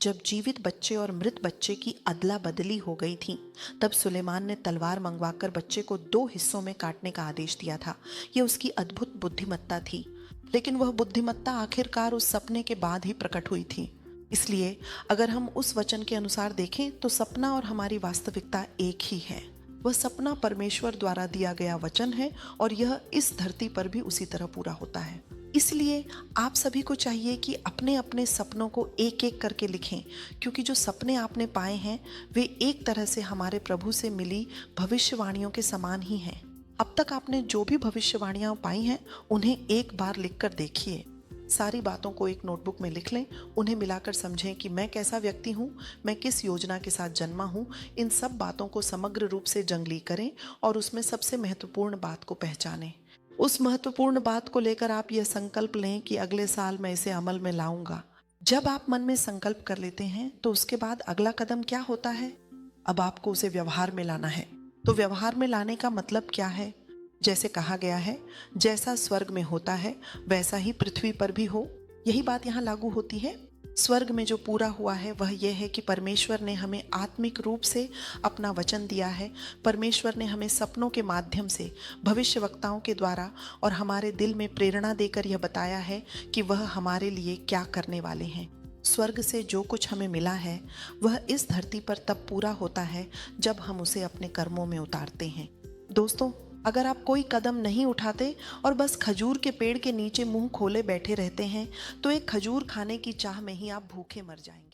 जब जीवित बच्चे और मृत बच्चे की अदला बदली हो गई थी, तब सुलेमान ने तलवार मंगवाकर बच्चे को 2 हिस्सों में काटने का आदेश दिया था। यह उसकी अद्भुत बुद्धिमत्ता थी, लेकिन वह बुद्धिमत्ता आखिरकार उस सपने के बाद ही प्रकट हुई थी। इसलिए अगर हम उस वचन के अनुसार देखें तो सपना और हमारी वास्तविकता एक ही है। वह सपना परमेश्वर द्वारा दिया गया वचन है और यह इस धरती पर भी उसी तरह पूरा होता है। इसलिए आप सभी को चाहिए कि अपने अपने सपनों को एक एक करके लिखें, क्योंकि जो सपने आपने पाए हैं वे एक तरह से हमारे प्रभु से मिली भविष्यवाणियों के समान ही हैं। अब तक आपने जो भी भविष्यवाणियां पाई हैं उन्हें एक बार लिखकर देखिए। सारी बातों को एक नोटबुक में लिख लें, उन्हें मिलाकर समझें कि मैं कैसा व्यक्ति हूँ, मैं किस योजना के साथ जन्मा हूँ। इन सब बातों को समग्र रूप से जंगली करें और उसमें सबसे महत्वपूर्ण बात को पहचानें। उस महत्वपूर्ण बात को लेकर आप यह संकल्प लें कि अगले साल मैं इसे अमल में लाऊंगा। जब आप मन में संकल्प कर लेते हैं तो उसके बाद अगला कदम क्या होता है? अब आपको उसे व्यवहार में लाना है। तो व्यवहार में लाने का मतलब क्या है? जैसे कहा गया है, जैसा स्वर्ग में होता है वैसा ही पृथ्वी पर भी हो। यही बात यहाँ लागू होती है। स्वर्ग में जो पूरा हुआ है वह यह है कि परमेश्वर ने हमें आत्मिक रूप से अपना वचन दिया है। परमेश्वर ने हमें सपनों के माध्यम से, भविष्यवक्ताओं के द्वारा और हमारे दिल में प्रेरणा देकर यह बताया है कि वह हमारे लिए क्या करने वाले हैं। स्वर्ग से जो कुछ हमें मिला है वह इस धरती पर तब पूरा होता है जब हम उसे अपने कर्मों में उतारते हैं। दोस्तों, अगर आप कोई कदम नहीं उठाते और बस खजूर के पेड़ के नीचे मुंह खोले बैठे रहते हैं तो एक खजूर खाने की चाह में ही आप भूखे मर जाएंगे।